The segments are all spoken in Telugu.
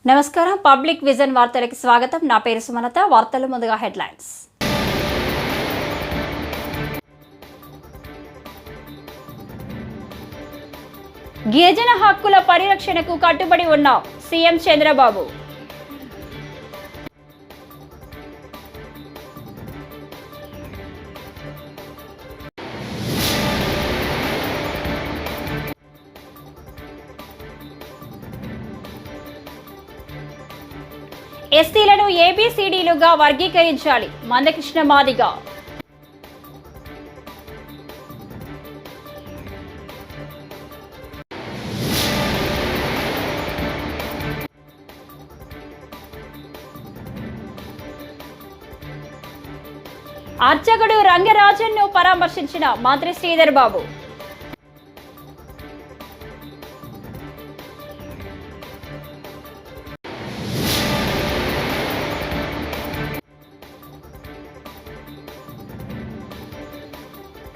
నమస్కారం. పబ్లిక్ విజన్ వార్తలకు స్వాగతం. నా పేరు సుమలత. వార్తలు ముందుగా హెడ్లైన్స్. గిరిజన హక్కుల పరిరక్షణకు కట్టుబడి ఉన్న సీఎం చంద్రబాబు. ఎస్సీలను ఏబీసీడీలుగా వర్గీకరించాలి. మందకృష్ణ మాదిగ. అర్చకుడు రంగరాజన్ను పరామర్శించిన మంత్రి శ్రీధర్ బాబు.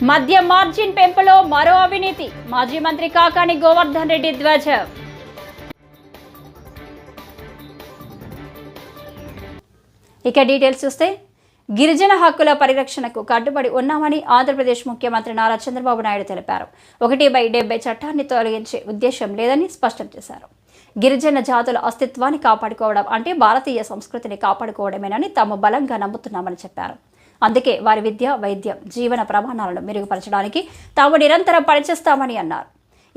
మద్య మార్జిన్ పెంపులో మరో అవినీతి. మాజీ మంత్రి కాకాని గోవర్ధన్ రెడ్డి ధ్వజం. ఇక డీటెయిల్స్ చూస్తే, గిరిజన హక్కుల పరిరక్షణకు కట్టుబడి ఉన్నామని ఆంధ్రప్రదేశ్ ముఖ్యమంత్రి నారా చంద్రబాబు నాయుడు తెలిపారు. 1/70 చట్టాన్ని తొలగించే ఉద్దేశం లేదని స్పష్టం చేశారు. గిరిజన జాతుల అస్తిత్వాన్ని కాపాడుకోవడం అంటే భారతీయ సంస్కృతిని కాపాడుకోవడమేనని తాము బలంగా నమ్ముతున్నామని చెప్పారు. అందుకే వారి విద్య, వైద్యం, జీవన ప్రమాణాలను మెరుగుపరచడానికి తాము నిరంతరం పనిచేస్తామని అన్నారు.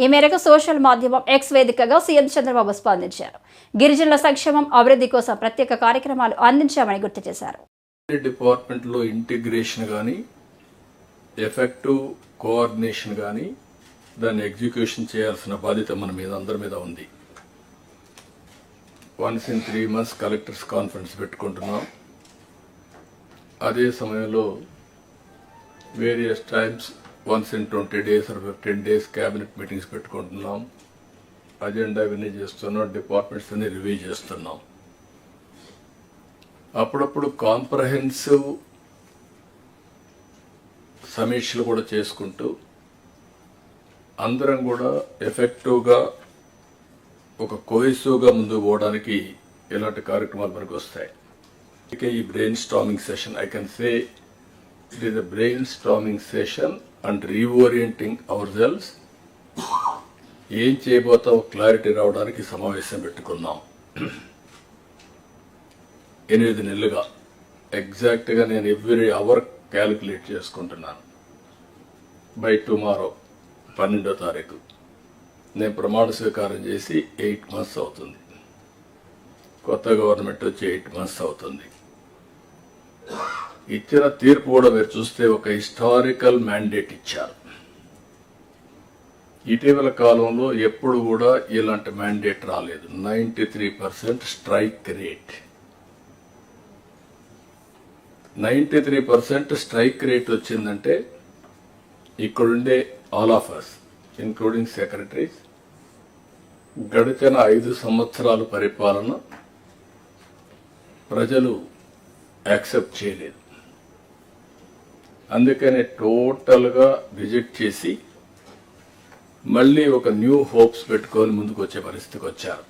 ఈ మేరకు సోషల్ మాధ్యమం ఎక్స్ వేదికగా సీఎం చంద్రబాబు స్పందించారు. గిరిజనుల సంక్షేమం, అభివృద్ధి కోసం ప్రత్యేక కార్యక్రమాలు అందించామని గుర్తు చేశారు. డిపార్ట్మెంట్లో ఇంటిగ్రేషన్ కానీ, ఎఫెక్టివ్ కోఆర్డినేషన్ కానీ, దాన్ని ఎగ్జిక్యూషన్ చేయాల్సిన బాధ్యత మన మీద అందరి మీద ఉంది. Once in 3 months collectors conference పెట్టుకుంటున్నాం. అదే సమయంలో various times once in 20 days or 15 days cabinet meetings పెట్టుకుంటున్నాం. అజెండా ఇవన్నీ చేస్తున్నాం. డిపార్ట్మెంట్స్ అన్ని రివ్యూ చేస్తున్నాం. అప్పుడప్పుడు కాంప్రహెన్సివ్ సమీక్షలు కూడా చేసుకుంటూ అందరం కూడా ఎఫెక్టివ్గా ఒక కోహెసివ్గా ముందుకు పోవడానికి ఇలాంటి కార్యక్రమాలు మనకు వస్తాయి. ఈ brain storming session, I can say it is a brain storming session and reorienting hour cells. ఏం చేయబోతామో క్లారిటీ రావడానికి సమావేశం పెట్టుకున్నాం. 8 నెలలుగా ఎగ్జాక్ట్గా నేను ఎవ్రీ అవర్ క్యాలిక్యులేట్ చేసుకుంటున్నాను. బై టుమారో 12వ తారీఖు నేను ప్రమాణ స్వీకారం చేసి 8 months అవుతుంది. కొత్త గవర్నమెంట్ వచ్చి 8 months అవుతుంది. ఇచ్చిన తీర్పు కూడా మీరు చూస్తే ఒక హిస్టారికల్ మ్యాండేట్ ఇచ్చారు. ఇటీవల కాలంలో ఎప్పుడు కూడా ఇలాంటి మ్యాండేట్ రాలేదు. 93% స్ట్రైక్ రేట్. 93% స్ట్రైక్ రేట్ వచ్చిందంటే ఇక్కడుండే all of us including secretaries గడిచిన 5 సంవత్సరాల పరిపాలన ప్రజలు యాక్సెప్ట్ చేయలేదు. అందుకనే టోటల్గా రిజెక్ట్ చేసి మళ్ళీ ఒక న్యూ హోప్స్ పెట్టుకొని ముందుకు వచ్చే పరిస్థితికి వచ్చారు.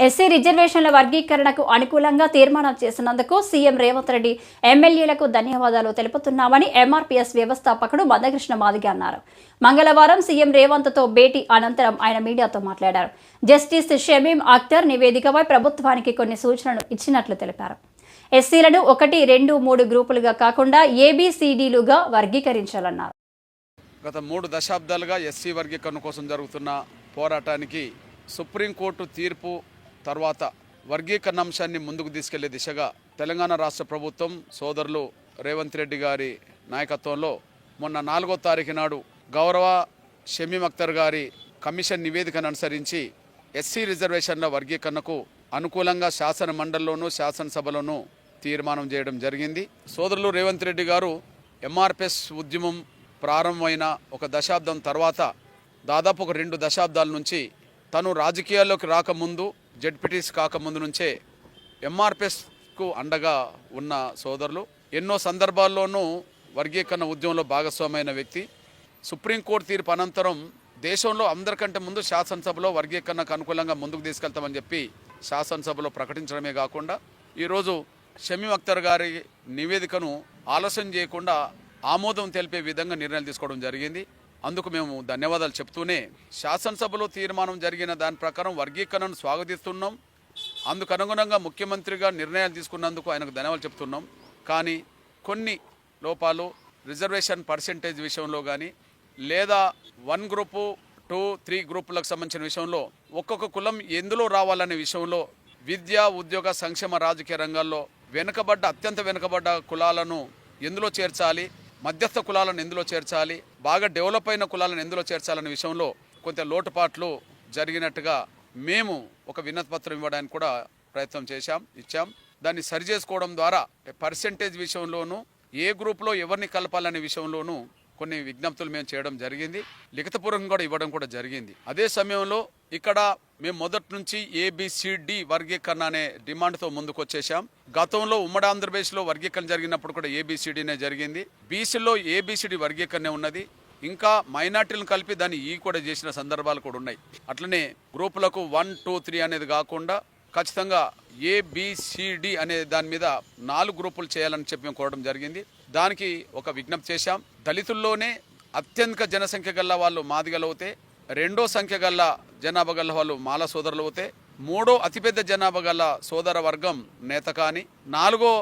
ఎస్సీ రిజర్వేషన్ల వర్గీకరణకు అనుకూలంగా తీర్మానం చేసినందుకు సీఎం రేవంత్ రెడ్డి, ఎమ్మెల్యేలకు ధన్యవాదాలు తెలుపుతున్నామని ఎంఆర్పీఎస్ వ్యవస్థాపకుడు మందకృష్ణ మాదిగ అన్నారు. మంగళవారం సీఎం రేవంత్తో భేటీ అనంతరం ఆయన మీడియాతో మాట్లాడారు. జస్టిస్ షమీం అఖ్తర్ నివేదికపై ప్రభుత్వానికి కొన్ని సూచనలు ఇచ్చినట్లు తెలిపారు. ఎస్సీలను 1, 2, 3 గ్రూపులుగా కాకుండా ఏబీసీడీలుగా వర్గీకరించాలన్నారు. గత 3 దశాబ్దాలుగా ఎస్సీ వర్గీకరణ కోసం జరుగుతున్న పోరాటానికి సుప్రీంకోర్టు తీర్పు తర్వాత వర్గీకరణ అంశాన్ని ముందుకు తీసుకెళ్లే దిశగా తెలంగాణ రాష్ట్ర ప్రభుత్వం సోదరులు రేవంత్ రెడ్డి గారి నాయకత్వంలో మొన్న 4వ తారీఖు నాడు గౌరవ షమీం అఖ్తర్ గారి కమిషన్ నివేదికను అనుసరించి ఎస్సీ రిజర్వేషన్ల వర్గీకరణకు అనుకూలంగా శాసన మండలిలోనూ శాసనసభలోనూ తీర్మానం చేయడం జరిగింది. సోదరులు రేవంత్ రెడ్డి గారు ఎంఆర్పిఎస్ ఉద్యమం ప్రారంభమైన 1 దశాబ్దం తర్వాత దాదాపు ఒక 2 దశాబ్దాల నుంచి తను రాజకీయాల్లోకి రాకముందు, జెడ్పీటీసీ కాకముందు నుంచే ఎంఆర్పిఎస్కు అండగా ఉన్న సోదరులు. ఎన్నో సందర్భాల్లోనూ వర్గీకరణ ఉద్యమంలో భాగస్వామైన వ్యక్తి. సుప్రీంకోర్టు తీర్పు అనంతరం దేశంలో అందరికంటే ముందు శాసనసభలో వర్గీకరణకు అనుకూలంగా ముందుకు తీసుకెళ్తామని చెప్పి శాసనసభలో ప్రకటించడమే కాకుండా ఈరోజు షమీమ్ అఖ్తర్ గారి నివేదికను ఆలస్యం చేయకుండా ఆమోదం తెలిపే విధంగా నిర్ణయాలు తీసుకోవడం జరిగింది. అందుకు మేము ధన్యవాదాలు చెప్తూనే శాసనసభలో తీర్మానం జరిగిన దాని ప్రకారం వర్గీకరణను స్వాగతిస్తున్నాం. అందుకు అనుగుణంగా ముఖ్యమంత్రిగా నిర్ణయాలు తీసుకున్నందుకు ఆయనకు ధన్యవాదాలు చెప్తున్నాం. కానీ కొన్ని లోపాలు రిజర్వేషన్ పర్సెంటేజ్ విషయంలో కానీ లేదా 1 గ్రూపు 2, 3 గ్రూపులకు సంబంధించిన విషయంలో ఒక్కొక్క కులం ఎందులో రావాలనే విషయంలో విద్య, ఉద్యోగ, సంక్షేమ, రాజకీయ రంగాల్లో అత్యంత వెనుకబడ్డ కులాలను ఎందులో చేర్చాలి, మధ్యస్థ కులాలను ఎందులో చేర్చాలి, బాగా డెవలప్ అయిన కులాలను ఎందులో చేర్చాలనే విషయంలో కొంత లోటుపాట్లు జరిగినట్టుగా మేము ఒక వినతి పత్రం ఇవ్వడానికి కూడా ప్రయత్నం ఇచ్చాం. దాన్ని సరిచేసుకోవడం ద్వారా పర్సెంటేజ్ విషయంలోనూ ఏ గ్రూప్లో ఎవరిని కలపాలనే విషయంలోనూ కొన్ని విజ్ఞప్తులు మేము చేయడం జరిగింది. లిఖితపూర్వకంగా కూడా ఇవ్వడం కూడా జరిగింది. అదే సమయంలో ఇక్కడ మేము మొదటి నుంచి ABCD వర్గీకరణ అనే డిమాండ్తో ముందుకు వచ్చేసాం. గతంలో ఉమ్మడి ఆంధ్రప్రదేశ్లో వర్గీకరణ జరిగినప్పుడు కూడా ABCDనే జరిగింది. బీసీలో ABCD వర్గీకరణ ఉన్నది. ఇంకా మైనార్టీలను కలిపి దాన్ని కూడా చేసిన సందర్భాలు కూడా ఉన్నాయి. అట్లనే గ్రూపులకు 1, 2, 3 అనేది కాకుండా ఖచ్చితంగా ABCD అనే దాని మీద 4 గ్రూపులు చేయాలని చెప్పి మేము కోరడం జరిగింది. దానికి ఒక విజ్ఞప్తి చేశాం. దళితుల్లోనే అత్యధిక జనసంఖ్య గల్ల వాళ్ళు మాదిగలు అవుతే, రెండో సంఖ్య గల్ల జనాభా గల్ల వాళ్ళు మాల సోదరులు అవుతే, మూడో అతిపెద్ద జనాభా గల్ల సోదర వర్గం నేతకాని, 4గో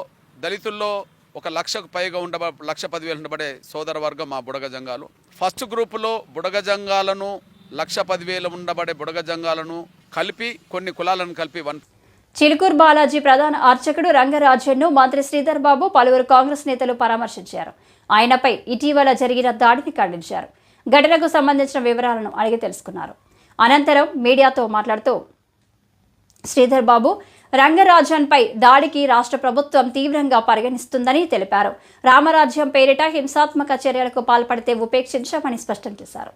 దళితుల్లో 1,00,000కు పైగా 1,10,000 ఉండబడే సోదర వర్గం మా బుడగ జంగాలు. ఫస్ట్ గ్రూపులో బుడగ జంగాలను 1,10,000 ఉండబడే బుడగ జంగాలను కలిపి కొన్ని కులాలను కలిపి చిలుకూరు బాలాజీ ప్రధాన అర్చకుడు రంగరాజన్ను మంత్రి శ్రీధర్ బాబు పలువురు కాంగ్రెస్ నేతలు పరామర్శించారు. ఆయనపై ఇటీవల జరిగిన దాడిని ఖండించారు. ఘటనకు సంబంధించిన వివరాలను అడిగి తెలుసుకున్నారు. అనంతరం మీడియాతో మాట్లాడుతూ శ్రీధర్ బాబు రంగరాజన్పై దాడికి రాష్ట్ర ప్రభుత్వం తీవ్రంగా పరిగణిస్తుందని తెలిపారు. రామరాజ్యం పేరిట హింసాత్మక చర్యలకు పాల్పడితే ఉపేక్షించామని స్పష్టం చేశారు.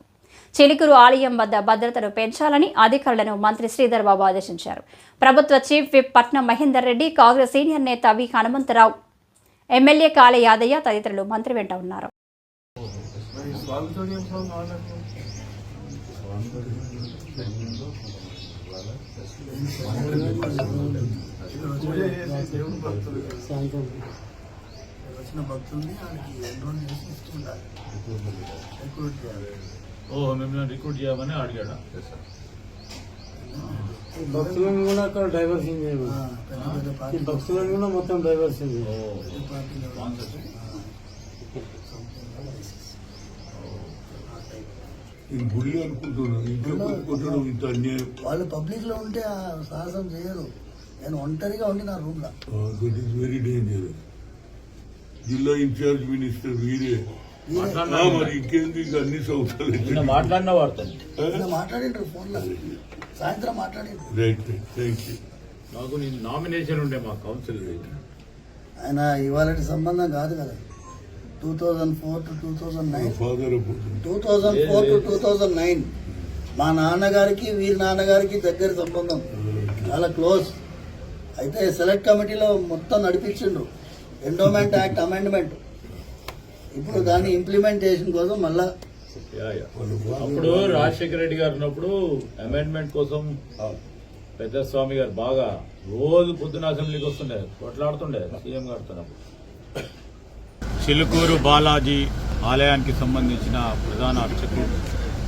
చిలుకూరు ఆలయం వద్ద భద్రతను పెంచాలని అధికారులను మంత్రి శ్రీధర్ బాబు ఆదేశించారు. ప్రభుత్వ చీఫ్ విప్ పట్నం మహేందర్ రెడ్డి, కాంగ్రెస్ సీనియర్ నేత వి హనుమంతరావు, ఎమ్మెల్యే కాళ యాదయ్య తదితరులు మంత్రి వెంట ఉన్నారు. మిమ్మల్ని రిక్రూట్ చేయమని అడిగాడు. భక్తులను కూడా అక్కడ డైవర్షన్ చేయమని, భక్తులను కూడా మొత్తం డైవర్షన్ గుడి అనుకుంటున్నాను. వాళ్ళు పబ్లిక్ లో ఉంటే సాహసం చేయరు. నేను ఒంటరిగా ఉండి నా రూమ్ లో. That is very danger. జిల్లా ఇన్ఛార్జ్ మినిస్టర్ వీరే మరి ఇంకేంది అన్ని సౌకర్యాలు మాట్లాడిన వాడుతుంది. మాట్లాడిండ్రు ఫోన్ లో, సాయంత్రం మాట్లాడిండ్రు. Right, thank you. నాకు నేను నామినేషన్ ఉండే మా కౌన్సిల్. ఆయన ఇవాళ సంబంధం కాదు కదా. 2004 to 2009, 2004 to 2009 మా నాన్నగారికి వీరి నాన్నగారికి దగ్గర సంబంధం, చాలా క్లోజ్. అయితే సెలెక్ట్ కమిటీలో మొత్తం నడిపించిండ్రు. ఎండోమెంట్ యాక్ట్ అమెండ్మెంట్, ఇప్పుడు దాని ఇంప్లిమెంటేషన్ కోసం మళ్ళా అప్పుడు రాజశేఖర రెడ్డి గారు ఉన్నప్పుడు అమెండ్మెంట్ కోసం పెద్ద స్వామి గారు బాగా రోజు పొద్దున అసెంబ్లీకి వస్తుండే, కొట్లాడుతుండే సీఎం గారితో. చిలుకూరు బాలాజీ ఆలయానికి సంబంధించిన ప్రధాన అర్చకుడు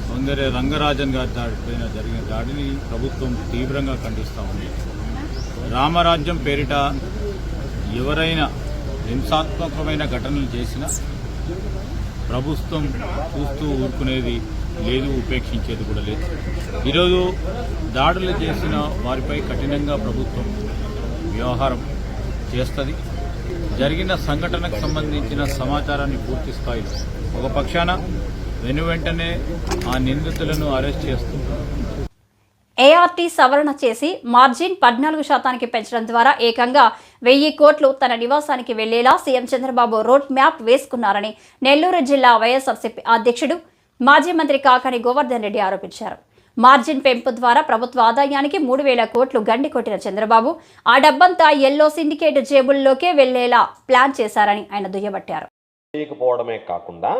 వంగరే రంగరాజన్ గారి దాడిపైన జరిగిన దాడిని ప్రభుత్వం తీవ్రంగా ఖండిస్తామని, రామరాజ్యం పేరిట ఎవరైనా హింసాత్మకమైన ఘటనలు చేసినా ప్రభుత్వం చూస్తూ ఊరుకునేది లేదు, ఉపేక్షించేది కూడా లేదు. ఈరోజు దాడులు చేసిన వారిపై కఠినంగా ప్రభుత్వం వ్యవహారం చేస్తుంది. జరిగిన సంఘటనకు సంబంధించిన సమాచారాన్ని పూర్తి స్థాయిలో ఒక పక్షాన వెనువెంటనే ఆ నిందితులను అరెస్ట్ చేస్తూ ART సవరణ చేసి మార్జిన్ 14% పెంచడం ద్వారా ఏకంగా 1000 కోట్లు తన నివాసానికి వెళ్లేలా సీఎం చంద్రబాబు రోడ్ మ్యాప్ వేసుకున్నారని నెల్లూరు జిల్లా వైఎస్ఆర్సీపీ అధ్యక్షుడు మాజీ మంత్రి కాకాని గోవర్ధన్ రెడ్డి ఆరోపించారు. మార్జిన్ పెంపు ద్వారా ప్రభుత్వ ఆదాయానికి 3000 కోట్లు గండి కొట్టిన చంద్రబాబు ఆ డబ్బంతా ఎల్లో సిండికేట్ జేబుల్లోకే వెళ్లేలా ప్లాన్ చేశారని ఆయన దుయ్యబట్టారు. చేయకపోవడమే కాకుండా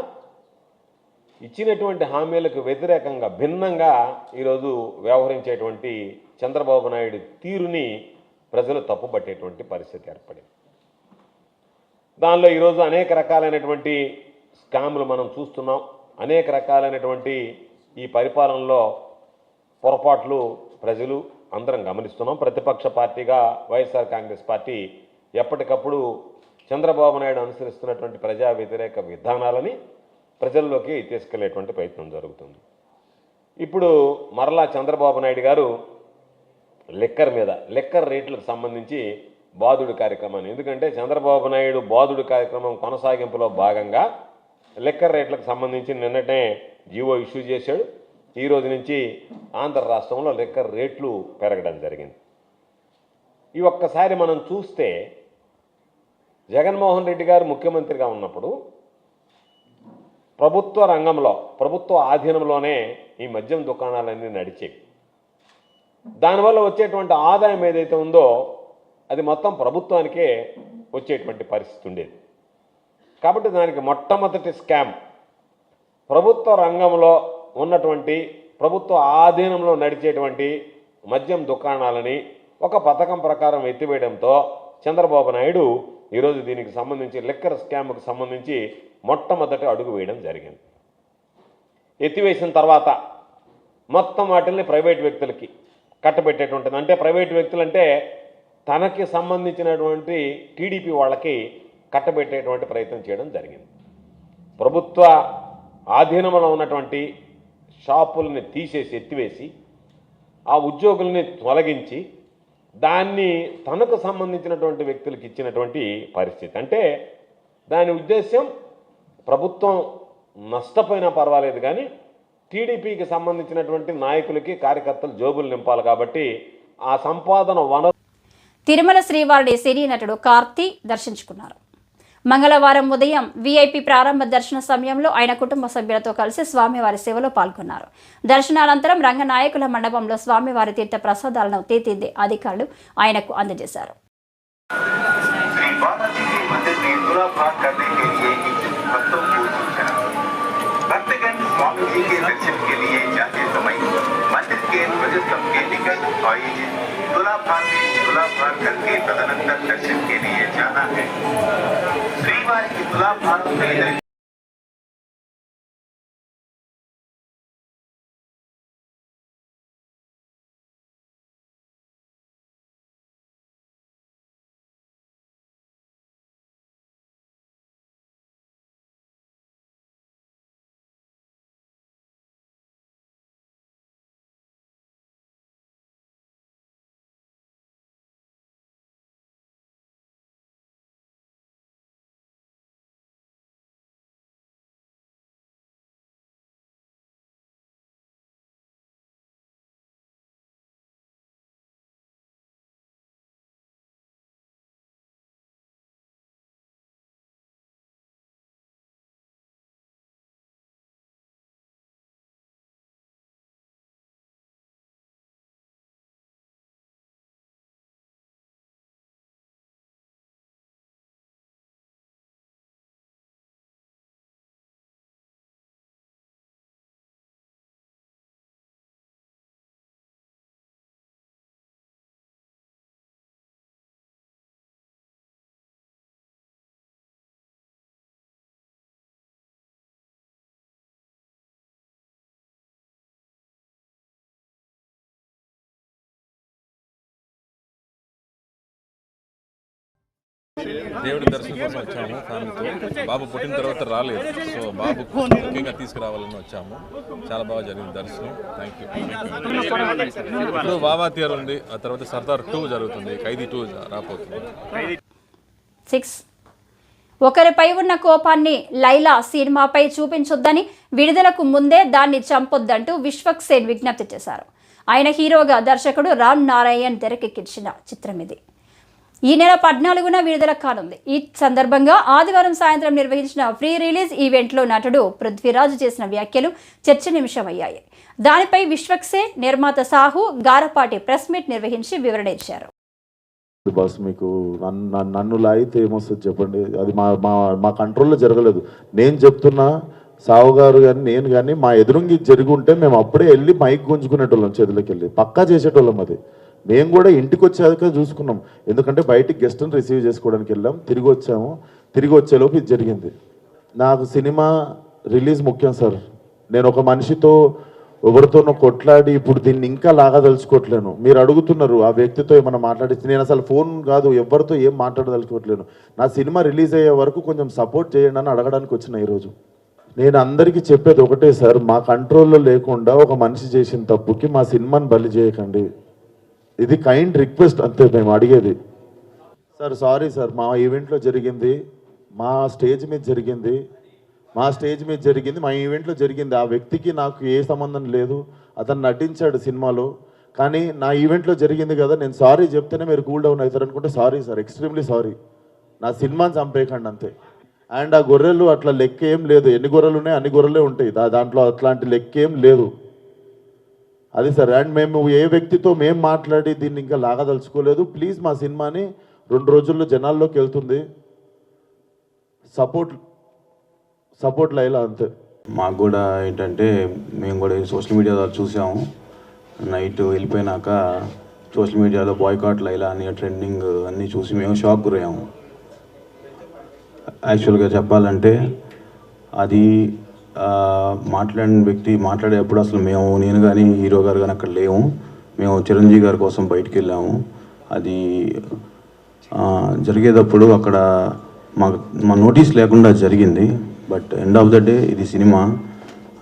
ఇచ్చినటువంటి హామీలకు వ్యతిరేకంగా భిన్నంగా ఈరోజు వ్యవహరించేటువంటి చంద్రబాబు నాయుడు తీరుని ప్రజలు తప్పుపట్టేటువంటి పరిస్థితి ఏర్పడింది. దానిలో ఈరోజు అనేక రకాలైనటువంటి స్కాములు మనం చూస్తున్నాం. అనేక రకాలైనటువంటి ఈ పరిపాలనలో పొరపాట్లు ప్రజలు అందరం గమనిస్తున్నాం. ప్రతిపక్ష పార్టీగా వైఎస్ఆర్ కాంగ్రెస్ పార్టీ ఎప్పటికప్పుడు చంద్రబాబు నాయుడు అనుసరిస్తున్నటువంటి ప్రజా వ్యతిరేక విధానాలని ప్రజల్లోకి తీసుకెళ్లేటువంటి ప్రయత్నం జరుగుతుంది. ఇప్పుడు మరలా చంద్రబాబు నాయుడు గారు లిక్కర్ రేట్లకు సంబంధించి బాదుడు కార్యక్రమాన్ని, ఎందుకంటే చంద్రబాబు నాయుడు బాదుడు కార్యక్రమం కొనసాగింపులో భాగంగా లిక్కర్ రేట్లకు సంబంధించి నిన్ననే జీవో ఇష్యూ చేశాడు. ఈ రోజు నుంచి ఆంధ్ర రాష్ట్రంలో లిక్కర్ రేట్లు పెరగడం జరిగింది. ఈ ఒక్కసారి మనం చూస్తే జగన్మోహన్ రెడ్డి గారు ముఖ్యమంత్రిగా ఉన్నప్పుడు ప్రభుత్వ రంగంలో, ప్రభుత్వ ఆధీనంలోనే ఈ మద్యం దుకాణాలన్నీ నడిచేవి. దానివల్ల వచ్చేటువంటి ఆదాయం ఏదైతే ఉందో అది మొత్తం ప్రభుత్వానికే వచ్చేటువంటి పరిస్థితి ఉండేది. కాబట్టి దానికి మొట్టమొదటి స్కామ్ ప్రభుత్వ రంగంలో ఉన్నటువంటి, ప్రభుత్వ ఆధీనంలో నడిచేటువంటి మద్యం దుకాణాలని ఒక పథకం ప్రకారం ఎత్తివేయడంతో చంద్రబాబు నాయుడు ఈరోజు దీనికి సంబంధించి లిక్కర్ స్కామ్కు సంబంధించి మొట్టమొదటి అడుగు వేయడం జరిగింది. ఎత్తివేసిన తర్వాత మొత్తం వాటిల్ని ప్రైవేట్ వ్యక్తులకి కట్టబెట్టేటువంటిది. అంటే ప్రైవేట్ వ్యక్తులంటే తనకి సంబంధించినటువంటి టీడీపీ వాళ్ళకి కట్టబెట్టేటువంటి ప్రయత్నం చేయడం జరిగింది. ప్రభుత్వ ఆధీనంలో ఉన్నటువంటి షాపుల్ని తీసేసి ఎత్తివేసి ఆ ఉద్యోగుల్ని తొలగించి దాన్ని తనకు సంబంధించినటువంటి వ్యక్తులకు ఇచ్చినటువంటి పరిస్థితి. అంటే దాని ఉద్దేశ్యం ప్రభుత్వం నష్టపోయినా పర్వాలేదు కానీ టీడీపీకి సంబంధించినటువంటి నాయకులకి, కార్యకర్తలు జోబులు నింపాలి కాబట్టి ఆ సంపాదన వనరు. తిరుమల శ్రీవారిని సినీ నటుడు కార్తీ దర్శించుకున్నారు. మంగళవారం ఉదయం వీఐపీ ప్రారంభ దర్శన సమయంలో ఆయన కుటుంబ సభ్యులతో కలిసి స్వామివారి సేవలో పాల్గొన్నారు. దర్శనానంతరం రంగనాయకుల మండపంలో స్వామివారి తీర్థ ప్రసాదాలను తీర్చిదిద్దే అధికారులు ఆయనకు అందజేశారు. भक्तगण स्वामी जी के दर्शन के लिए जाते समय मंदिर के ध्वजस्तंभ के निकट आयोजित तुलाभार में तुलाभार करके तदनंतर दर्शन के लिए जाना है. श्रीवार की तुलाभार దేవుడి దర్శనం కోసం వచ్చాము ఫ్యామిలీతో. బాబు పుట్టిన తర్వాత రాలేదు, సో బాబు ముఖ్యంగా తీసుకురావాలని వచ్చాము. చాలా బాగా జరిగింది దర్శనం. Thank you. ఇప్పుడు బాబా థియర్ ఉంది, ఆ తర్వాత సర్దార్ 2 జరుగుతుంది, ఖైదీ 2 రాబోతుంది. 6 ఒకరిపై ఉన్న కోపాన్ని లైలా సినిమాపై చూపించొద్దని, విడుదలకు ముందే దాన్ని చంపొద్దంటూ విశ్వక్ సేన్ విజ్ఞప్తి చేశారు. ఆయన హీరోగా దర్శకుడు రామ్ నారాయణ్ తెరకెక్కించిన చిత్రం ఇది. ఈ నెల 14న విడుదల కానుంది. ఈ సందర్భంగా ఆదివారం సాయంత్రం నిర్వహించిన ప్రీ రిలీజ్ ఈవెంట్లో నటుడు పృథ్వీరాజ్ చేసిన వ్యాఖ్యలు చర్చనీయాంశమయ్యాయి. దానిపై విశ్వక్ సేన్, నిర్మాత సాహు గారపాటి ప్రెస్ మీట్ నిర్వహించి వివరణ ఇచ్చారు. బాస్, మీకు నన్ను లాగితే ఏమొస్తుంది చెప్పండి? అది మా కంట్రోల్లో జరగలేదు. నేను చెప్తున్నా, సావు గారు కానీ నేను కానీ మా ఎదురుంగి జరిగి ఉంటే మేము అప్పుడే వెళ్ళి మైక్ గుంజుకునేటోళ్ళం చేతులకి వెళ్ళి పక్కా చేసేటోళ్ళం. అది మేము కూడా ఇంటికి వచ్చాక చూసుకున్నాం, ఎందుకంటే బయటికి గెస్ట్ని రిసీవ్ చేసుకోవడానికి వెళ్ళాం, తిరిగి వచ్చాము. తిరిగి వచ్చేలోపు ఇది జరిగింది. నాకు సినిమా రిలీజ్ ముఖ్యం సార్. నేను ఒక మనిషితో ఎవరితోనో కొట్లాడి ఇప్పుడు దీన్ని ఇంకా లాగదలుచుకోవట్లేను. మీరు అడుగుతున్నారు ఆ వ్యక్తితో ఏమైనా మాట్లాడిస్తే, నేను అసలు ఫోన్ కాదు ఎవరితో ఏం మాట్లాడదలుచుకోవట్లేను. నా సినిమా రిలీజ్ అయ్యే వరకు కొంచెం సపోర్ట్ చేయండి అని అడగడానికి వచ్చిన ఈరోజు. నేను అందరికీ చెప్పేది ఒకటే సార్, మా కంట్రోల్లో లేకుండా ఒక మనిషి చేసిన తప్పుకి మా సినిమాని బలి చేయకండి. ఇది కైండ్ రిక్వెస్ట్ అంతే మేము అడిగేది. సార్ సారీ సార్, మా ఈవెంట్లో జరిగింది, మా స్టేజ్ మీద జరిగింది, మా ఈవెంట్లో జరిగింది. ఆ వ్యక్తికి నాకు ఏ సంబంధం లేదు, అతను నటించాడు సినిమాలో, కానీ నా ఈవెంట్లో జరిగింది కదా, నేను సారీ చెప్తేనే మీరు కూల్ డౌన్ అవుతారు అనుకుంటే సారీ సార్, ఎక్స్ట్రీమ్లీ సారీ. నా సినిమాని చంపేయకండి అంతే. అండ్ ఆ గొర్రెలు అట్లా లెక్క ఏం లేదు, ఎన్ని గొర్రెలు ఉన్నాయి అన్ని గొర్రెలే ఉంటాయి, దాంట్లో అట్లాంటి లెక్క ఏం లేదు. అది సార్. అండ్ మేము ఏ వ్యక్తితో మేము మాట్లాడి దీన్ని ఇంకా లాగదలుచుకోలేదు. ప్లీజ్ మా సినిమాని 2 రోజుల్లో జనాల్లోకి వెళ్తుంది, సపోర్ట్ లైలా అంతే. మాకు కూడా ఏంటంటే మేము కూడా సోషల్ మీడియా ద్వారా చూసాము. నైట్ వెళ్ళిపోయినాక సోషల్ మీడియాలో బాయ్కాట్ లైలా అని ట్రెండింగ్ అన్నీ చూసి మేము షాక్ గురయ్యాము. యాక్చువల్గా చెప్పాలంటే అది మాట్లాడిన వ్యక్తి మాట్లాడేటప్పుడు అసలు నేను కానీ హీరో గారు కానీ అక్కడ లేము. మేము చిరంజీవి గారి కోసం బయటికి వెళ్ళాము. అది జరిగేటప్పుడు అక్కడ మా నోటీస్ లేకుండా జరిగింది. But end of the day ఇది సినిమా,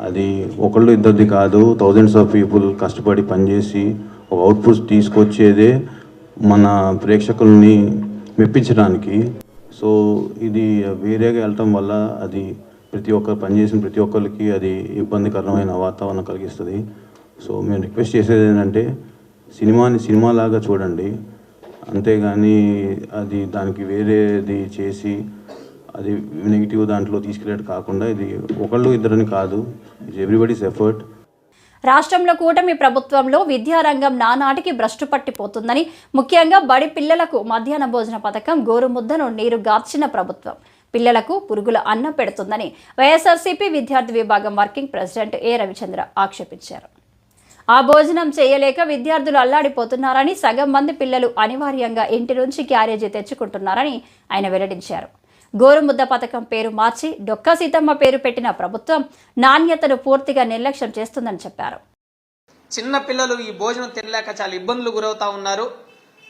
అది ఒకళ్ళు ఇద్దరిది కాదు, థౌజండ్స్ ఆఫ్ పీపుల్ కష్టపడి పనిచేసి ఒక అవుట్పుట్ తీసుకొచ్చేదే మన ప్రేక్షకుల్ని మెప్పించడానికి. సో ఇది వేరేగా వెళ్ళటం వల్ల అది పనిచేసిన ప్రతి ఒక్కరికి అది ఇబ్బందికరమైన వాతావరణం కలిగిస్తుంది. సో మేము రిక్వెస్ట్ చేసేది ఏంటంటే సినిమాని సినిమాలాగా చూడండి, అంతేగాని అది దానికి వేరేది చేసి అది నెగిటివ్ దాంట్లో తీసుకెళ్ళేది కాకుండా, ఇది ఒకళ్ళు ఇద్దరని కాదు, ఇట్స్ ఎవ్రీబడీస్ ఎఫర్ట్. రాష్ట్రంలో కూటమి ప్రభుత్వంలో విద్యారంగం నానాటికి భ్రష్టు పట్టిపోతుందని, ముఖ్యంగా బడి పిల్లలకు మధ్యాహ్న భోజన పథకం గోరుముద్దను నీరు గార్చిన ప్రభుత్వం పిల్లలకు పురుగుల అన్నం పెడుతుందని వైఎస్ఆర్సీపీ విద్యార్థి విభాగం వర్కింగ్ ప్రెసిడెంట్ ఏ రవిచంద్ర ఆక్షేపించారు. ఆ భోజనం చేయలేక విద్యార్థులు అల్లాడిపోతున్నారని, సగం మంది పిల్లలు అనివార్యంగా ఇంటి నుంచి క్యారేజీ తెచ్చుకుంటున్నారని ఆయన వెల్లడించారు. గోరుముద్ద పథకం పేరు మార్చి డొక్కా సీతమ్మ పేరు పెట్టిన ప్రభుత్వం నాణ్యతను పూర్తిగా నిర్లక్ష్యం చేస్తుందని చెప్పారు. చిన్న పిల్లలు ఈ భోజనం తినలేక చాలా ఇబ్బందులు గురవుతా ఉన్నారు.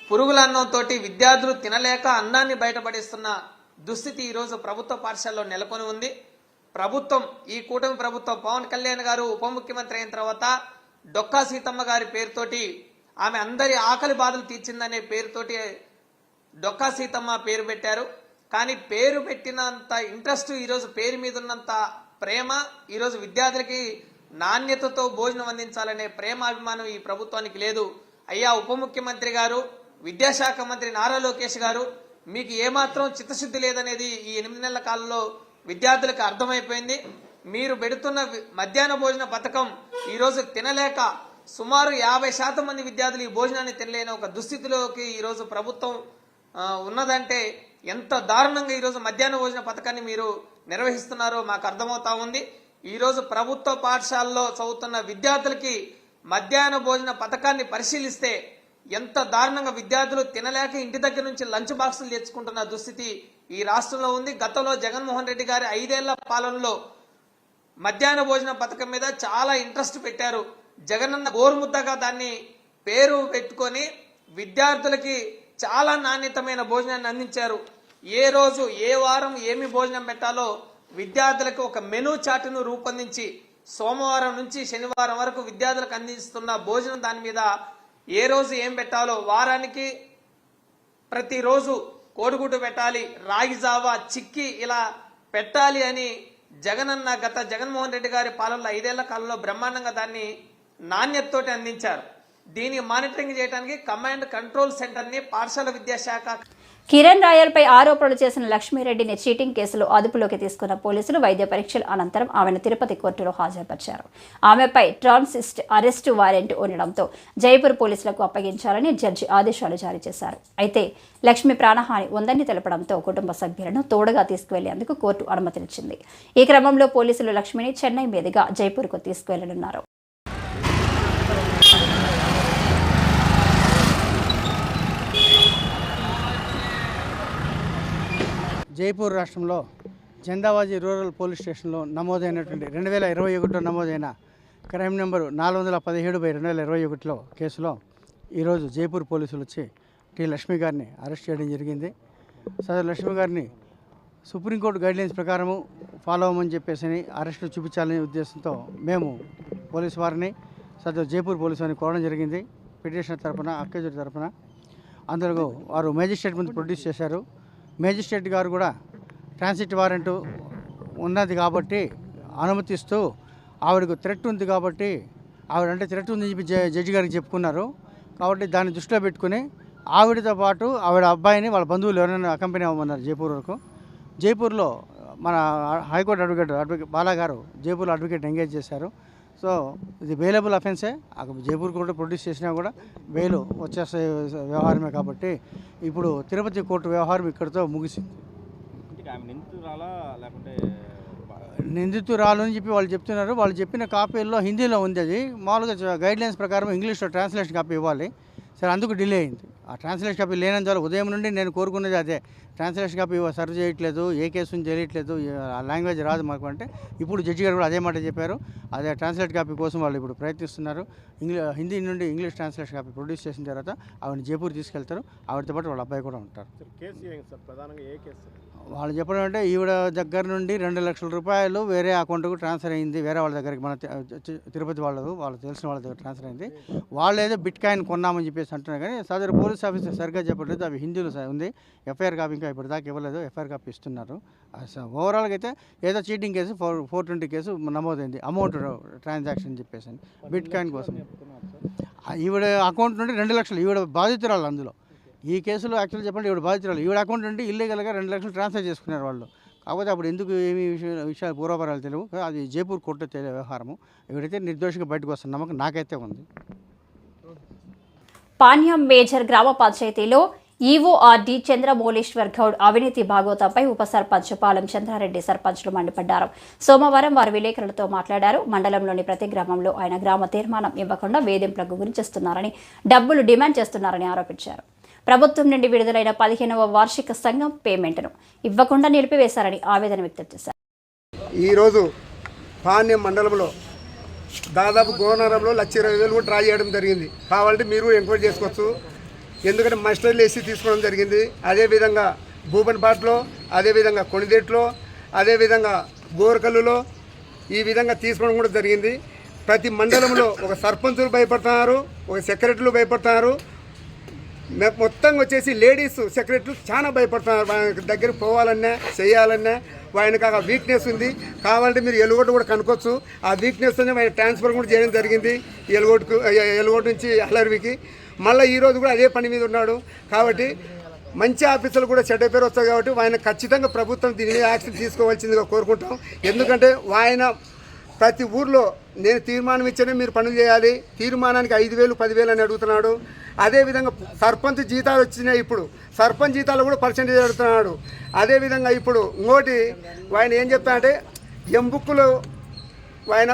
పురుగుల అన్నంతో విద్యార్థులు తినలేక అన్నాన్ని బయటపడేస్తున్న దుస్థితి ఈరోజు ప్రభుత్వ పాఠశాలలో నెలకొని ఉంది. ప్రభుత్వం, ఈ కూటమి ప్రభుత్వం, పవన్ కళ్యాణ్ గారు ఉప ముఖ్యమంత్రి అయిన తర్వాత డొక్కా సీతమ్మ గారి పేరుతోటి, ఆమె అందరి ఆకలి బాధలు తీర్చిందనే పేరుతోటి డొక్కా సీతమ్మ పేరు పెట్టారు. కానీ పేరు పెట్టినంత ఇంట్రెస్ట్, ఈరోజు పేరు మీద ఉన్నంత ప్రేమ ఈరోజు విద్యార్థులకి నాణ్యతతో భోజనం అందించాలనే ప్రేమ అభిమానం ఈ ప్రభుత్వానికి లేదు. అయ్యా ఉప ముఖ్యమంత్రి గారు, విద్యాశాఖ మంత్రి నారా లోకేష్ గారు, మీకు ఏమాత్రం చిత్తశుద్ధి లేదనేది ఈ 8 నెలల కాలంలో విద్యార్థులకు అర్థమైపోయింది. మీరు పెడుతున్న మధ్యాహ్న భోజన పథకం ఈరోజు తినలేక సుమారు 50% మంది విద్యార్థులు ఈ భోజనాన్ని తినలేని ఒక దుస్థితిలోకి ఈరోజు ప్రభుత్వం ఉన్నదంటే ఎంత దారుణంగా ఈరోజు మధ్యాహ్న భోజన పథకాన్ని మీరు నిర్వహిస్తున్నారో మాకు అర్థమవుతా ఉంది. ఈరోజు ప్రభుత్వ పాఠశాలలో చదువుతున్న విద్యార్థులకి మధ్యాహ్న భోజన పథకాన్ని పరిశీలిస్తే ఎంత దారుణంగా విద్యార్థులు తినలేక ఇంటి దగ్గర నుంచి లంచ్ బాక్సులు తెచ్చుకుంటున్న దుస్థితి ఈ రాష్ట్రంలో ఉంది. గతంలో జగన్మోహన్ రెడ్డి గారి 5 ఏళ్ల పాలనలో మధ్యాహ్న భోజన పథకం మీద చాలా ఇంట్రెస్ట్ పెట్టారు. జగనన్న గోరుముద్దగా దాన్ని పేరు పెట్టుకొని విద్యార్థులకి చాలా నాణ్యతమైన భోజనాన్ని అందించారు. ఏ రోజు ఏ వారం ఏమి భోజనం పెట్టాలో విద్యార్థులకు ఒక మెనూ చార్టును రూపొందించి సోమవారం నుంచి శనివారం వరకు విద్యార్థులకు అందిస్తున్న భోజనం దాని మీద ఏ రోజు ఏం పెట్టాలో, వారానికి ప్రతిరోజు కోడిగుడ్డు పెట్టాలి, రాగి జావా, చిక్కి ఇలా పెట్టాలి అని జగన్మోహన్ రెడ్డి గారి పాలనలో 5 ఏళ్ల కాలంలో బ్రహ్మాండంగా దాన్ని నాణ్యతతోటి అందించారు. దీన్ని మానిటరింగ్ చేయడానికి కమాండ్ కంట్రోల్ సెంటర్ ని పాఠశాల విద్యాశాఖ కిరణ్ రాయల్పై ఆరోపణలు చేసిన లక్ష్మీరెడ్డిని చీటింగ్ కేసులో అదుపులోకి తీసుకున్న పోలీసులు వైద్య పరీక్షల అనంతరం ఆమెను తిరుపతి కోర్టులో హాజరుపరిచారు. ఆమెపై ట్రాన్సిస్ట్ అరెస్టు వారెంట్ ఉండడంతో జైపూర్ పోలీసులకు అప్పగించాలని జడ్జి ఆదేశాలు జారీ చేశారు. అయితే లక్ష్మి ప్రాణహాని ఉందని తెలపడంతో కుటుంబ సభ్యులను తోడుగా తీసుకువెళ్లేందుకు కోర్టు అనుమతినిచ్చింది. ఈ క్రమంలో పోలీసులు లక్ష్మిని చెన్నై మీదుగా జైపూర్కు తీసుకువెళ్లనున్నారు. జైపూర్ రాష్ట్రంలో చందావాజీ రూరల్ పోలీస్ స్టేషన్లో నమోదైనటువంటి 2021 నమోదైన క్రైమ్ నెంబరు 417/2021 కేసులో ఈరోజు జైపూర్ పోలీసులు వచ్చి టి లక్ష్మి గారిని అరెస్ట్ చేయడం జరిగింది. సదరు లక్ష్మి గారిని సుప్రీంకోర్టు గైడ్లైన్స్ ప్రకారము ఫాలో అవ్వమని చెప్పేసి అరెస్టు చూపించాలనే ఉద్దేశంతో మేము పోలీసు వారిని సదరు జైపూర్ పోలీసు వారిని కోరడం జరిగింది. పిటిషనర్ తరఫున అక్యూజ్డ్ తరఫున అందులో వారు మేజిస్ట్రేట్ ముందు ప్రొడ్యూస్ చేశారు. మేజిస్ట్రేట్ గారు కూడా ట్రాన్సిట్ వారెంట్ ఉన్నది కాబట్టి అనుమతిస్తూ ఆవిడకు థ్రెట్ ఉంది కాబట్టి ఆవిడంటే థ్రెట్ ఉందని చెప్పి జడ్జి గారికి చెప్పుకున్నారు. కాబట్టి దాన్ని దృష్టిలో పెట్టుకుని ఆవిడతో పాటు ఆవిడ అబ్బాయిని వాళ్ళ బంధువులు ఎవరైనా అకంపెనీ అవ్వమన్నారు జైపూర్ వరకు. జైపూర్లో మన హైకోర్టు అడ్వకేట్ బాలా గారు జైపూర్లో అడ్వకేట్ ఎంగేజ్ చేశారు. సో ఇది బెయిలబుల్ అఫెన్సే. జైపూర్ కోర్టు ప్రొడ్యూస్ చేసినా కూడా బెయిల్ వచ్చేసే వ్యవహారమే కాబట్టి ఇప్పుడు తిరుపతి కోర్టు వ్యవహారం ఇక్కడితో ముగిసింది. నిందితురాలు అని చెప్పి వాళ్ళు చెప్తున్నారు. వాళ్ళు చెప్పిన కాపీల్లో హిందీలో ఉంది. అది మామూలుగా గైడ్లైన్స్ ప్రకారం ఇంగ్లీష్లో ట్రాన్స్లేషన్ కాపీ ఇవ్వాలి. సరే, అందుకు డిలే అయింది. ఆ ట్రాన్స్లేషన్ కాపీ లేనందువల్ల ఉదయం నుండి నేను కోరుకున్నది అదే. ట్రాన్స్లేషన్ కాపీ సర్వ్ చేయట్లేదు, ఏ కేసు నుంచి తెలియట్లేదు, ఆ లాంగ్వేజ్ రాదు మాకు అంటే ఇప్పుడు జడ్జి గారు కూడా అదే మాట చెప్పారు. అదే ట్రాన్స్లేట్ కాపీ కోసం వాళ్ళు ఇప్పుడు ప్రయత్నిస్తున్నారు. హిందీ నుండి ఇంగ్లీష్ ట్రాన్స్లేషన్ కాపీ ప్రొడ్యూస్ చేసిన తర్వాత ఆవిడని జైపూర్ తీసుకెళ్తారు. ఆవిడతో పాటు వాళ్ళ అబ్బాయి కూడా ఉంటారు. వాళ్ళు చెప్పడం అంటే ఈవిడ దగ్గర నుండి 2 లక్షల రూపాయలు వేరే అకౌంట్కు ట్రాన్స్ఫర్ అయింది. వేరే వాళ్ళ దగ్గరికి మన తిరుపతి వాళ్ళు తెలిసిన వాళ్ళ దగ్గర ట్రాన్స్ఫర్ అయింది. వాళ్ళు ఏదో బిట్ కాయిన్ కొన్నామని చెప్పేసి అంటున్నారు. కానీ సదరు పోలీస్ ఆఫీసర్ సరిగ్గా చెప్పట్లేదు. అవి హిందీలో ఉంది. ఎఫ్ఐఆర్ కాపీ ఇంకా ఇప్పటిదాకా ఇవ్వలేదు. ఎఫ్ఐఆర్ కాపీ ఇస్తున్నారు. ఓవరాల్గా అయితే ఏదో చీటింగ్ కేసు 420 కేసు నమోదైంది. అమౌంట్ ట్రాన్సాక్షన్ చెప్పేసి బిట్ కాయిన్ కోసం ఈవిడ అకౌంట్ నుండి 2 లక్షలు ఈవిడ బాధితురాలు. అందులో ఈ కేసులో యాక్చువల్గా చెప్పండి ఈవిడ బాధితురాలు. ఈవిడ అకౌంట్ నుండి ఇల్లీగల్గా 2 లక్షలు ట్రాన్స్ఫర్ చేసుకున్నారు వాళ్ళు. కాకపోతే అప్పుడు ఎందుకు ఏమి విషయాలు పూర్వపరాలు తెలియవు. అది జైపూర్ కోర్టు తెలియ వ్యవహారము. ఈవిడైతే నిర్దోషిగా బయటకు వస్తున్న నమ్మకం నాకైతే ఉంది. పాణ్యం మేజర్ గ్రామ పంచాయతీలో ఈఓఆర్డి చంద్రమౌళీశ్వర్ గౌడ్ అవినీతి భాగోతంపై ఉప సర్పంచ్ పాలెం చంద్రారెడ్డి సర్పంచ్లు మండిపడ్డారు. సోమవారం వారు విలేకరులతో మాట్లాడారు. మండలంలోని ప్రతి గ్రామంలో ఆయన గ్రామ తీర్మానం ఇవ్వకుండా వేధింపులకు గురిచేస్తున్నారని, డబ్బులు డిమాండ్ చేస్తున్నారని ఆరోపించారు. ప్రభుత్వం నుండి విడుదలైన 15వ వార్షిక సంఘం పేమెంట్ను ఇవ్వకుండా నిలిపివేశారని ఆవేదన వ్యక్తం చేశారు. ఈరోజు పాణ్యం మండలంలో దాదాపు గోనరంలో 1,20,000 కూడా డ్రా చేయడం జరిగింది. కావాలంటే మీరు ఎంక్వైరీ చేసుకోవచ్చు. ఎందుకంటే మస్టర్లు వేసి తీసుకోవడం జరిగింది. అదేవిధంగా భూపన్పాట్లో, అదేవిధంగా కొణిదేట్లో, అదేవిధంగా గోరకల్లులో ఈ విధంగా తీసుకోవడం కూడా జరిగింది. ప్రతి మండలంలో ఒక సర్పంచులు భయపడుతున్నారు, ఒక సెక్రటరీలు భయపడుతున్నారు. మొత్తంగా వచ్చేసి లేడీస్ సెక్రటరీలు చాలా భయపడుతున్నారు. ఆయన దగ్గరికి పోవాలన్నా చేయాలన్నా ఆయనకు ఆ వీక్నెస్ ఉంది. కావాలంటే మీరు ఎలుగొట్టు కూడా కనుక్కోవచ్చు. ఆ వీక్నెస్ ఆయన ట్రాన్స్ఫర్ కూడా చేయడం జరిగింది ఎలుగొట్టు నుంచి అల్లర్వికి. మళ్ళీ ఈరోజు కూడా అదే పని మీద ఉన్నాడు. కాబట్టి మంచి ఆఫీసర్లు కూడా చెడ్డ పేరు వస్తాయి. కాబట్టి ఆయన ఖచ్చితంగా ప్రభుత్వం దీని మీద యాక్షన్ తీసుకోవాల్సిందిగా కోరుకుంటాం. ఎందుకంటే ఆయన ప్రతి ఊర్లో నేను తీర్మానం ఇచ్చానే మీరు పనులు చేయాలి, తీర్మానానికి 5,000 10,000 అని అడుగుతున్నాడు. అదేవిధంగా సర్పంచ్ జీతాలు వచ్చినాయి. ఇప్పుడు సర్పంచ్ జీతాలు కూడా పర్సెంటేజ్ అడుగుతున్నాడు. అదేవిధంగా ఇప్పుడు ఇంకోటి ఆయన ఏం చెప్తానంటే ఎంబుక్కులు ఆయన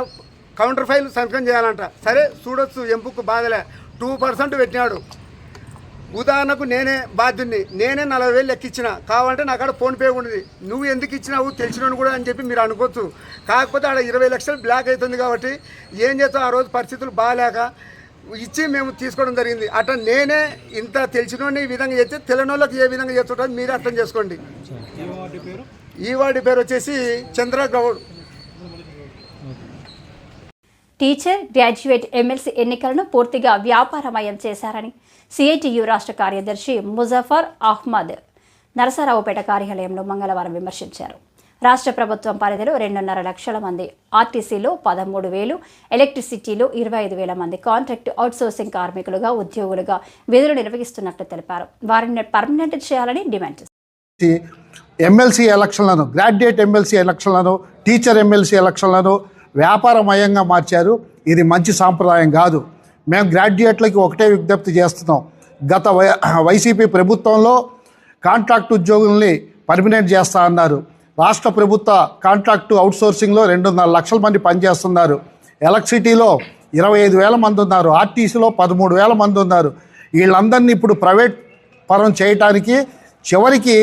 కౌంటర్ ఫైల్ సంతకం చేయాలంట. సరే చూడొచ్చు, ఎంబుక్ బాధలే 2% పెట్టినాడు. ఉదాహరణకు నేనే బాధ్యుడిని, నేనే 40,000 ఎక్కిచ్చిన. కావాలంటే నా కాడ ఫోన్పే ఉండదు. నువ్వు ఎందుకు ఇచ్చినావు తెలిసినోడు కూడా అని చెప్పి మీరు అనుకోవచ్చు. కాకపోతే ఆడ 20 లక్షలు బ్లాక్ అవుతుంది. కాబట్టి ఏం చేస్తాం, ఆ రోజు పరిస్థితులు బాగాలేక ఇచ్చి మేము తీసుకోవడం జరిగింది. అట్లా నేనే ఇంత తెలిసినోడిని ఈ విధంగా చేస్తే తెలియనోళ్ళకి ఏ విధంగా చేస్తుంటారు మీరే అర్థం చేసుకోండి. ఈ వార్డు పేరు వచ్చేసి చంద్రగౌడ్. టీచర్, గ్రాడ్యుయేట్ ఎమ్మెల్సీ ఎన్నికలను పూర్తిగా వ్యాపారమయం చేశారని సిఐటియు రాష్ట్ర కార్యదర్శి ముజఫర్ అహ్మద్ నరసరావుపేట కార్యాలయంలో మంగళవారం విమర్శించారు. రాష్ట్ర ప్రభుత్వం పరిధిలో 2.5 లక్షల మంది, ఆర్టీసీలో 13,000, ఎలక్ట్రిసిటీలో 25,000 మంది కాంట్రాక్ట్ అవుట్సోర్సింగ్ కార్మికులుగా ఉద్యోగులుగా విధులు నిర్వహిస్తున్నట్లు తెలిపారు. వారిని పర్మనెంట్ చేయాలని డిమాండ్ చేశారు. ఎమ్మెల్సీ ఎలక్షన్లను, గ్రాడ్యుయేట్ ఎమ్మెల్సీ ఎలక్షన్లను, టీచర్ ఎమ్మెల్సీ ఎలక్షన్లను వ్యాపారమయంగా మార్చారు. ఇది మంచి సాంప్రదాయం కాదు. మేము గ్రాడ్యుయేట్లకి ఒకటే విజ్ఞప్తి చేస్తున్నాం. గత వైసీపీ ప్రభుత్వంలో కాంట్రాక్ట్ ఉద్యోగుల్ని పర్మనెంట్ చేస్తా అన్నారు. రాష్ట్ర ప్రభుత్వ కాంట్రాక్టు అవుట్సోర్సింగ్లో 2.5 లక్షల మంది పనిచేస్తున్నారు. ఎలక్ట్రిసిటీలో 25,000 మంది ఉన్నారు. ఆర్టీసీలో 13,000 మంది ఉన్నారు. వీళ్ళందరినీ ఇప్పుడు ప్రైవేట్ పరం చేయటానికి చివరికి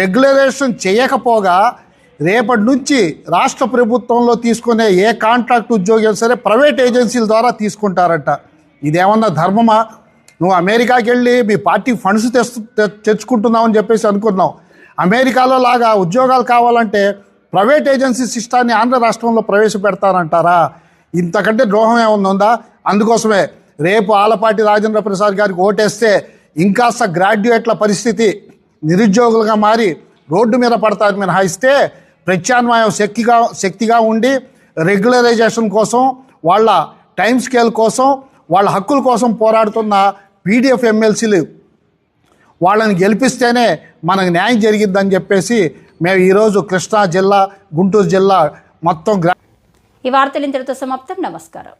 రెగ్యులరేషన్ చేయకపోగా రేపటి నుంచి రాష్ట్ర ప్రభుత్వంలో తీసుకునే ఏ కాంట్రాక్ట్ ఉద్యోగం సరే ప్రైవేట్ ఏజెన్సీల ద్వారా తీసుకుంటారట. ఇదేమన్నా ధర్మమా? నువ్వు అమెరికాకి వెళ్ళి మీ పార్టీ ఫండ్స్ తెచ్చుకుంటున్నావు అని చెప్పేసి అనుకున్నావు. అమెరికాలో లాగా ఉద్యోగాలు కావాలంటే ప్రైవేట్ ఏజెన్సీ సిస్టాన్ని ఆంధ్ర రాష్ట్రంలో ప్రవేశపెడతారంటారా? ఇంతకంటే ద్రోహం ఏమన్నా ఉందా? అందుకోసమే రేపు ఆలపాటి రాజేంద్ర ప్రసాద్ గారికి ఓటేస్తే ఇంకాస్త గ్రాడ్యుయేట్ల పరిస్థితి నిరుద్యోగులుగా మారి రోడ్డు మీద పడతారు మినహాయిస్తే ప్రత్యామ్నాయం శక్తిగా ఉండి రెగ్యులరైజేషన్ కోసం, వాళ్ళ టైం స్కేల్ కోసం, వాళ్ళ హక్కుల కోసం పోరాడుతున్న పీడీఎఫ్ ఎమ్మెల్సీలు వాళ్ళని గెలిపిస్తేనే మనకు న్యాయం జరిగిద్దని చెప్పేసి మేము ఈరోజు కృష్ణా జిల్లా, గుంటూరు జిల్లా మొత్తం ఈ వార్తలు ఇంతటితో సమాప్తం. నమస్కారం.